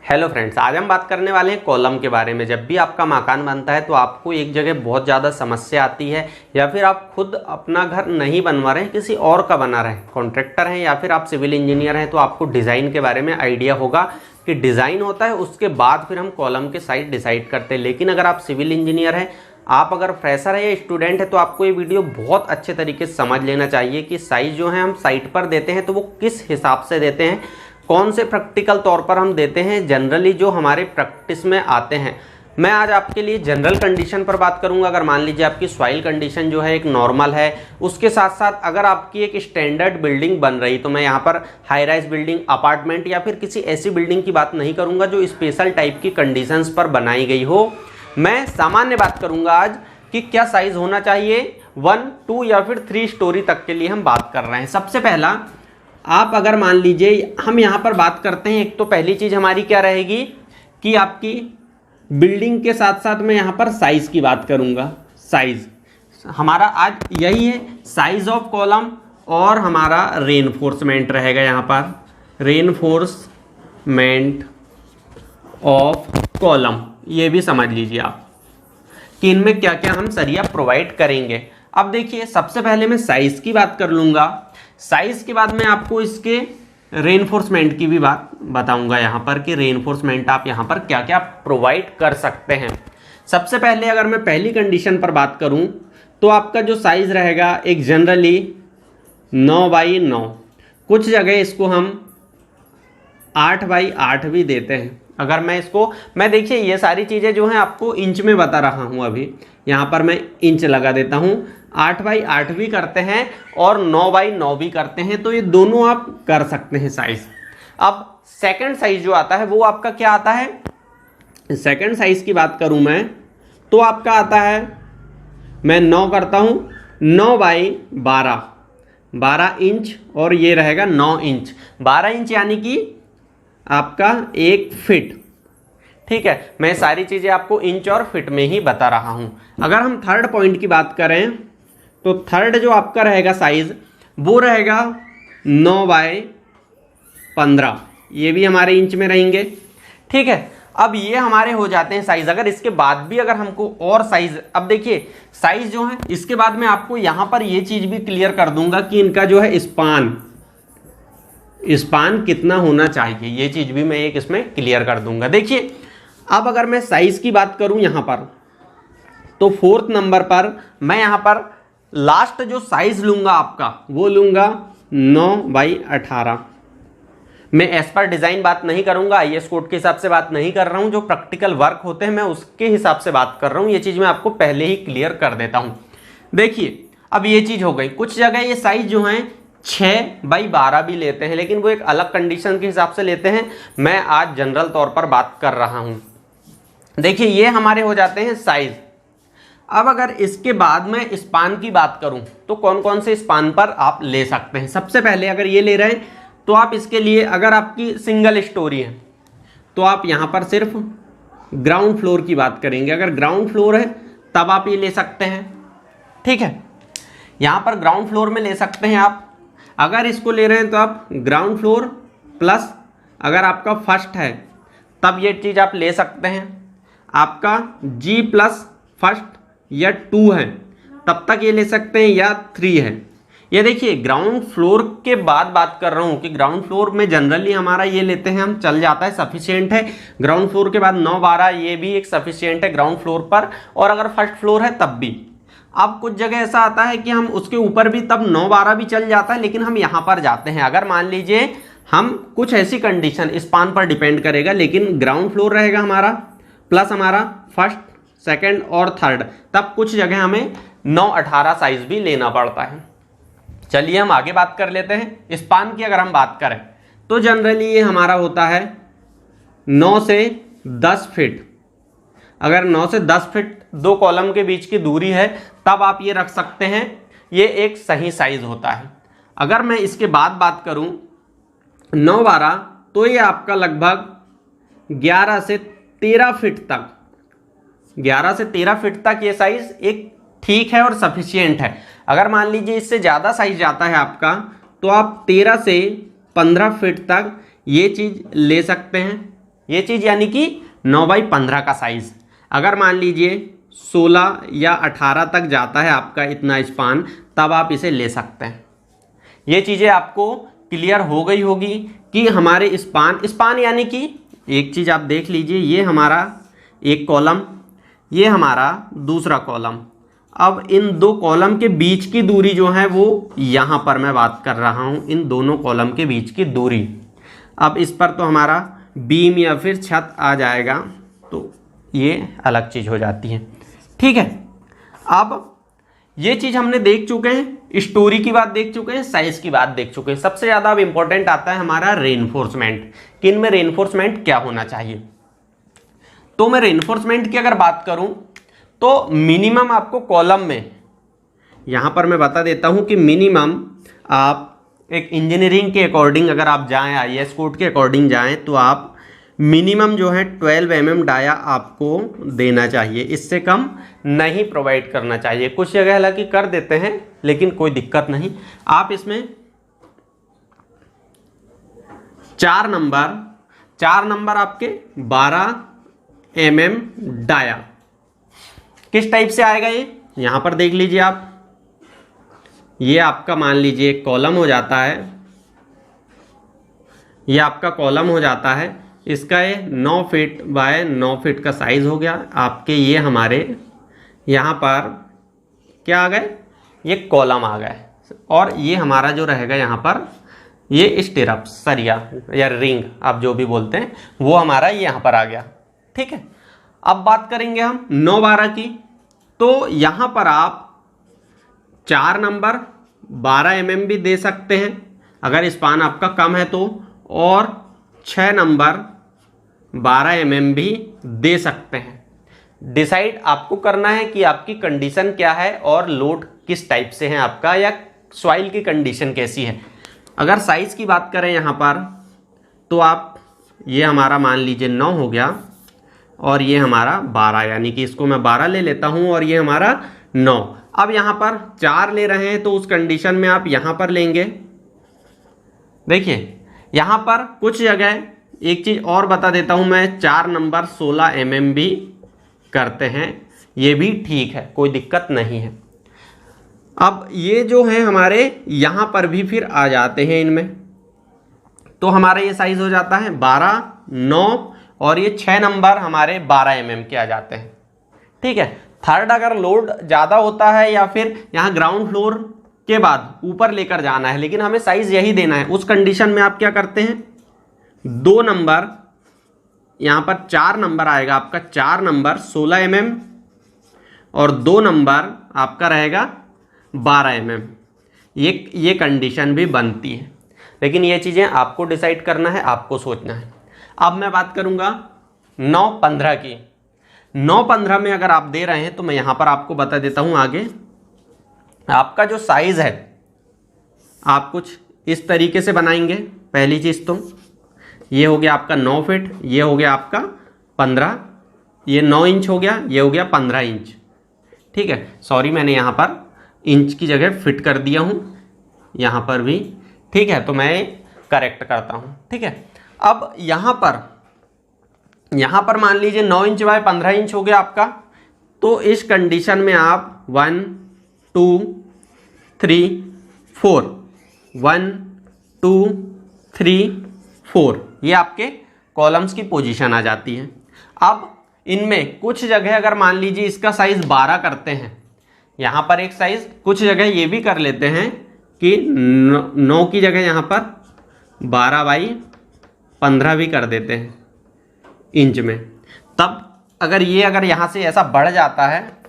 Hello friends, आज हम बात करने वाले हैं कॉलम के बारे में। जब भी आपका मकान बनता है तो आपको एक जगह बहुत ज़्यादा समस्या आती है, या फिर आप खुद अपना घर नहीं बनवा रहे हैं, किसी और का बना रहे हैं, कॉन्ट्रैक्टर हैं या फिर आप सिविल इंजीनियर हैं, तो आपको डिज़ाइन के बारे में आइडिया होगा कि डिज़ाइन होता है, उसके बाद फिर हम कॉलम के साइज डिसाइड करते हैं। लेकिन अगर आप सिविल इंजीनियर हैं, आप अगर फ्रेशर है या स्टूडेंट है, तो आपको ये वीडियो बहुत अच्छे तरीके से समझ लेना चाहिए कि साइज़ जो है हम साइट पर देते हैं तो वो किस हिसाब से देते हैं, कौन से प्रैक्टिकल तौर पर हम देते हैं, जनरली जो हमारे प्रैक्टिस में आते हैं। मैं आज आपके लिए जनरल कंडीशन पर बात करूंगा। अगर मान लीजिए आपकी सॉइल कंडीशन जो है एक नॉर्मल है, उसके साथ साथ अगर आपकी एक स्टैंडर्ड बिल्डिंग बन रही, तो मैं यहाँ पर हाई राइज बिल्डिंग, अपार्टमेंट या फिर किसी ऐसी बिल्डिंग की बात नहीं करूँगा जो स्पेशल टाइप की कंडीशंस पर बनाई गई हो। मैं सामान्य बात करूँगा आज कि क्या साइज़ होना चाहिए, 1, 2 या फिर 3 स्टोरी तक के लिए हम बात कर रहे हैं। सबसे पहला, आप अगर मान लीजिए हम यहाँ पर बात करते हैं, एक तो पहली चीज़ हमारी क्या रहेगी कि आपकी बिल्डिंग के साथ साथ मैं यहाँ पर साइज़ की बात करूँगा। साइज़ हमारा आज यही है, साइज़ ऑफ कॉलम, और हमारा रेनफोर्समेंट रहेगा यहाँ पर, रेनफोर्समेंट ऑफ कॉलम। ये भी समझ लीजिए आप कि इनमें क्या क्या हम सरिया प्रोवाइड करेंगे। अब देखिए, सबसे पहले मैं साइज़ की बात कर लूँगा, साइज़ के बाद मैं आपको इसके रेनफोर्समेंट की भी बात बताऊंगा यहाँ पर कि रेनफोर्समेंट आप यहाँ पर क्या क्या प्रोवाइड कर सकते हैं। सबसे पहले अगर मैं पहली कंडीशन पर बात करूँ तो आपका जो साइज़ रहेगा एक जनरली 9x9, कुछ जगह इसको हम 8x8 भी देते हैं। अगर मैं देखिए ये सारी चीज़ें जो हैं आपको इंच में बता रहा हूँ, अभी यहाँ पर मैं इंच लगा देता हूँ। 8x8 भी करते हैं और 9x9 भी करते हैं, तो ये दोनों आप कर सकते हैं साइज़। अब सेकंड साइज़ जो आता है वो आपका क्या आता है, सेकंड साइज़ की बात करूँ मैं तो आपका आता है, मैं 9 करता हूँ, 9x12, 12 इंच, और ये रहेगा 9 इंच। 12 इंच यानी कि आपका 1 फीट। ठीक है, मैं सारी चीज़ें आपको इंच और फिट में ही बता रहा हूँ। अगर हम थर्ड पॉइंट की बात करें तो थर्ड जो आपका रहेगा साइज़ वो रहेगा 9x15, ये भी हमारे इंच में रहेंगे। ठीक है, अब ये हमारे हो जाते हैं साइज़। अगर इसके बाद भी अगर हमको और साइज़, अब देखिए साइज़ जो है इसके बाद मैं आपको यहाँ पर ये चीज़ भी क्लियर कर दूंगा कि इनका जो है स्पान कितना होना चाहिए, ये चीज़ भी मैं एक इसमें क्लियर कर दूंगा। देखिए, अब अगर मैं साइज़ की बात करूं यहाँ पर तो 4th नंबर पर मैं यहाँ पर लास्ट जो साइज़ लूँगा आपका वो लूँगा 9x18। मैं एज पर डिज़ाइन बात नहीं करूँगा, IS कोड के हिसाब से बात नहीं कर रहा हूँ, जो प्रैक्टिकल वर्क होते हैं मैं उसके हिसाब से बात कर रहा हूँ। ये चीज़ मैं आपको पहले ही क्लियर कर देता हूँ। देखिए, अब ये चीज़ हो गई। कुछ जगह ये साइज़ जो है 6x12 भी लेते हैं, लेकिन वो एक अलग कंडीशन के हिसाब से लेते हैं। मैं आज जनरल तौर पर बात कर रहा हूँ। देखिए, ये हमारे हो जाते हैं साइज़। अब अगर इसके बाद मैं स्पान की बात करूं तो कौन कौन से स्पान पर आप ले सकते हैं। सबसे पहले अगर ये ले रहे हैं तो आप इसके लिए, अगर आपकी सिंगल स्टोरी है तो आप यहाँ पर सिर्फ ग्राउंड फ्लोर की बात करेंगे। अगर ग्राउंड फ्लोर है तब आप ये ले सकते हैं। ठीक है, यहाँ पर ग्राउंड फ्लोर में ले सकते हैं आप। अगर इसको ले रहे हैं तो आप ग्राउंड फ्लोर प्लस, अगर आपका फर्स्ट है तब ये चीज़ आप ले सकते हैं। आपका G प्लस फर्स्ट या 2 है तब तक ये ले सकते हैं, या 3 है। ये देखिए, ग्राउंड फ्लोर के बाद बात कर रहा हूँ कि ग्राउंड फ्लोर में जनरली हमारा ये लेते हैं हम, चल जाता है, सफिशिएंट है। ग्राउंड फ्लोर के बाद 9-12 ये भी एक सफिशिएंट है ग्राउंड फ्लोर पर, और अगर फर्स्ट फ्लोर है तब भी। अब कुछ जगह ऐसा आता है कि हम उसके ऊपर भी तब 9-12 भी चल जाता है, लेकिन हम यहाँ पर जाते हैं। अगर मान लीजिए हम कुछ ऐसी कंडीशन, स्पान पर डिपेंड करेगा, लेकिन ग्राउंड फ्लोर रहेगा हमारा प्लस हमारा फर्स्ट, सेकंड और थर्ड, तब कुछ जगह हमें 9x18 साइज भी लेना पड़ता है। चलिए हम आगे बात कर लेते हैं। स्पान की अगर हम बात करें तो जनरली ये हमारा होता है 9 से 10 फीट। अगर 9 से 10 फीट दो कॉलम के बीच की दूरी है तब आप ये रख सकते हैं, ये एक सही साइज होता है। अगर मैं इसके बाद बात करूं 9-12 तो ये आपका लगभग 11 से 13 फीट तक, 11 से 13 फीट तक ये साइज एक ठीक है और सफिशिएंट है। अगर मान लीजिए इससे ज़्यादा साइज जाता है आपका तो आप 13 से 15 फीट तक ये चीज़ ले सकते हैं। ये चीज़ यानी कि 9x15 का साइज़। अगर मान लीजिए 16 या 18 तक जाता है आपका इतना स्पान, तब आप इसे ले सकते हैं। ये चीज़ें आपको क्लियर हो गई होगी कि हमारे स्पान यानी कि एक चीज़ आप देख लीजिए, ये हमारा एक कॉलम, ये हमारा दूसरा कॉलम। अब इन दो कॉलम के बीच की दूरी जो है वो यहाँ पर मैं बात कर रहा हूँ, इन दोनों कॉलम के बीच की दूरी। अब इस पर तो हमारा बीम या फिर छत आ जाएगा, तो ये अलग चीज़ हो जाती है। ठीक है, अब ये चीज़ हमने देख चुके हैं, स्टोरी की बात देख चुके हैं, साइज की बात देख चुके हैं। सबसे ज़्यादा अब इम्पोर्टेंट आता है हमारा रेनफोर्समेंट, कि इनमें रेनफोर्समेंट क्या होना चाहिए। तो मैं रेनफोर्समेंट की अगर बात करूं तो मिनिमम आपको कॉलम में, यहाँ पर मैं बता देता हूं कि मिनिमम आप एक इंजीनियरिंग के अकॉर्डिंग अगर आप जाएँ, IAS कोड के अकॉर्डिंग जाएँ, तो आप मिनिमम जो है 12 mm डाया आपको देना चाहिए, इससे कम नहीं प्रोवाइड करना चाहिए। कुछ जगह हालांकि कर देते हैं, लेकिन कोई दिक्कत नहीं। आप इसमें 4 नंबर आपके 12 mm डाया किस टाइप से आएगा, ये यहां पर देख लीजिए आप। ये आपका मान लीजिए कॉलम हो जाता है, ये आपका कॉलम हो जाता है। इसका ये 9 फीट बाय 9 फीट का साइज हो गया आपके। ये हमारे यहाँ पर क्या आ गए, ये कॉलम आ गए, और ये हमारा जो रहेगा यहाँ पर ये स्टिरअप, सरिया या रिंग आप जो भी बोलते हैं, वो हमारा ये यहाँ पर आ गया। ठीक है, अब बात करेंगे हम 9-12 की। तो यहाँ पर आप 4 नंबर 12 mm भी दे सकते हैं अगर स्पान आपका कम है तो, और 6 नंबर 12 mm भी दे सकते हैं। डिसाइड आपको करना है कि आपकी कंडीशन क्या है और लोड किस टाइप से है आपका, या सॉइल की कंडीशन कैसी है। अगर साइज की बात करें यहाँ पर, तो आप ये हमारा मान लीजिए 9 हो गया, और ये हमारा 12, यानी कि इसको मैं 12 ले लेता हूँ, और ये हमारा 9। अब यहाँ पर 4 ले रहे हैं, तो उस कंडीशन में आप यहाँ पर लेंगे। देखिए यहाँ पर कुछ जगह एक चीज़ और बता देता हूँ मैं, 4 नंबर 16 mm भी करते हैं, ये भी ठीक है, कोई दिक्कत नहीं है। अब ये जो है हमारे यहाँ पर भी फिर आ जाते हैं इनमें, तो हमारा ये साइज हो जाता है 12, 9, और ये 6 नंबर हमारे 12 mm के आ जाते हैं। ठीक है, थर्ड अगर लोड ज़्यादा होता है या फिर यहाँ ग्राउंड फ्लोर के बाद ऊपर लेकर जाना है, लेकिन हमें साइज यही देना है, उस कंडीशन में आप क्या करते हैं, 2 नंबर, यहाँ पर 4 नंबर आएगा आपका, 4 नंबर 16 mm, और 2 नंबर आपका रहेगा 12 mm। ये कंडीशन भी बनती है, लेकिन ये चीज़ें आपको डिसाइड करना है, आपको सोचना है। अब मैं बात करूँगा 9-15 की। 9-15 में अगर आप दे रहे हैं, तो मैं यहाँ पर आपको बता देता हूँ आगे। आपका जो साइज़ है आप कुछ इस तरीके से बनाएंगे। पहली चीज़ तो ये हो गया आपका 9 फीट, ये हो गया आपका 15, ये 9 इंच हो गया, ये हो गया 15 इंच। ठीक है, सॉरी मैंने यहाँ पर इंच की जगह फिट कर दिया हूँ, यहाँ पर भी। ठीक है, तो मैं करेक्ट करता हूँ। ठीक है, अब यहाँ पर मान लीजिए 9 इंच बाय 15 इंच हो गया आपका, तो इस कंडीशन में आप 1 2 3 4 1 2 3 4 ये आपके कॉलम्स की पोजीशन आ जाती है। अब इनमें कुछ जगह अगर मान लीजिए इसका साइज 12 करते हैं, यहाँ पर एक साइज, कुछ जगह ये भी कर लेते हैं कि 9 की जगह यहाँ पर 12/15 भी कर देते हैं इंच में। तब अगर यहाँ से ऐसा बढ़ जाता है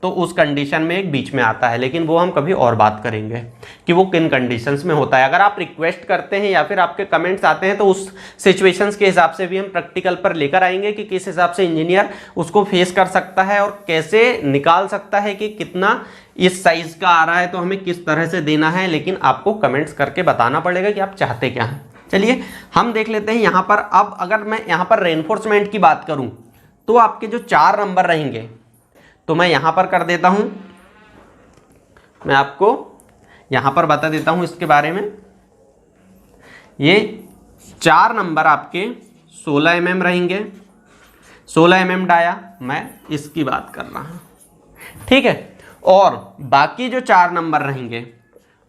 तो उस कंडीशन में एक बीच में आता है, लेकिन वो हम कभी और बात करेंगे कि वो किन कंडीशंस में होता है। अगर आप रिक्वेस्ट करते हैं या फिर आपके कमेंट्स आते हैं, तो उस सिचुएशंस के हिसाब से भी हम प्रैक्टिकल पर लेकर आएंगे कि किस हिसाब से इंजीनियर उसको फेस कर सकता है और कैसे निकाल सकता है कि कितना इस साइज का आ रहा है, तो हमें किस तरह से देना है। लेकिन आपको कमेंट्स करके बताना पड़ेगा कि आप चाहते क्या हैं। चलिए हम देख लेते हैं यहाँ पर। अब अगर मैं यहाँ पर रेनफोर्समेंट की बात करूँ, तो आपके जो 4 नंबर रहेंगे, तो मैं यहाँ पर कर देता हूँ, मैं आपको यहाँ पर बता देता हूँ इसके बारे में। ये 4 नंबर आपके 16 mm रहेंगे, 16 mm डाया, मैं इसकी बात कर रहा हूँ, ठीक है। और बाकी जो 4 नंबर रहेंगे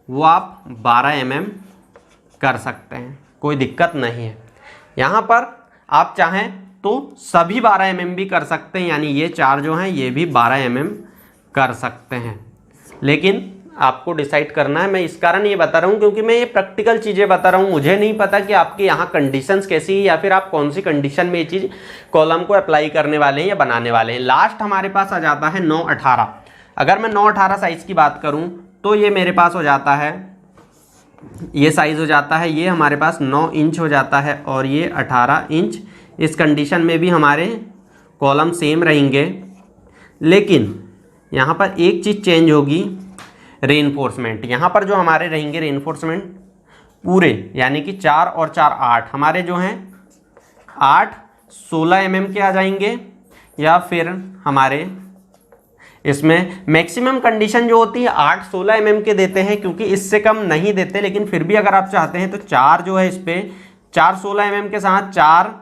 वो आप 12 mm कर सकते हैं, कोई दिक्कत नहीं है। यहाँ पर आप चाहें तो सभी 12 mm भी कर सकते हैं, यानी ये 4 जो हैं ये भी 12 mm कर सकते हैं, लेकिन आपको डिसाइड करना है। मैं इस कारण ये बता रहा हूँ क्योंकि मैं ये प्रैक्टिकल चीज़ें बता रहा हूँ, मुझे नहीं पता कि आपके यहाँ कंडीशंस कैसी है या फिर आप कौन सी कंडीशन में ये चीज़ कॉलम को अप्लाई करने वाले हैं या बनाने वाले हैं। लास्ट हमारे पास आ जाता है 9/18। अगर मैं 9/18 साइज़ की बात करूँ तो ये मेरे पास हो जाता है, ये साइज़ हो जाता है, ये हमारे पास 9 इंच हो जाता है और ये 18 इंच। इस कंडीशन में भी हमारे कॉलम सेम रहेंगे, लेकिन यहाँ पर एक चीज़ चेंज होगी, रेनफोर्समेंट। यहाँ पर जो हमारे रहेंगे रेनफोर्समेंट पूरे, यानी कि 4 और 4 8, हमारे जो हैं 8 16 mm के आ जाएंगे, या फिर हमारे इसमें मैक्सिमम कंडीशन जो होती है 8 16 mm के देते हैं, क्योंकि इससे कम नहीं देते। लेकिन फिर भी अगर आप चाहते हैं तो 4 जो है इस पर 4 16 mm के साथ 4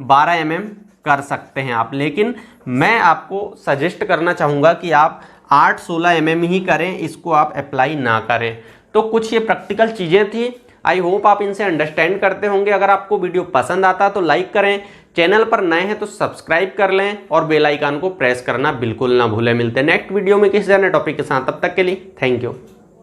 12 mm कर सकते हैं आप। लेकिन मैं आपको सजेस्ट करना चाहूँगा कि आप 8 16 mm ही करें, इसको आप अप्लाई ना करें। तो कुछ ये प्रैक्टिकल चीज़ें थी, आई होप आप इनसे अंडरस्टैंड करते होंगे। अगर आपको वीडियो पसंद आता तो लाइक करें, चैनल पर नए हैं तो सब्सक्राइब कर लें और बेल आइकन को प्रेस करना बिल्कुल ना भूलें। मिलते हैं नेक्स्ट वीडियो में किसी नए टॉपिक के साथ, तब तक के लिए थैंक यू।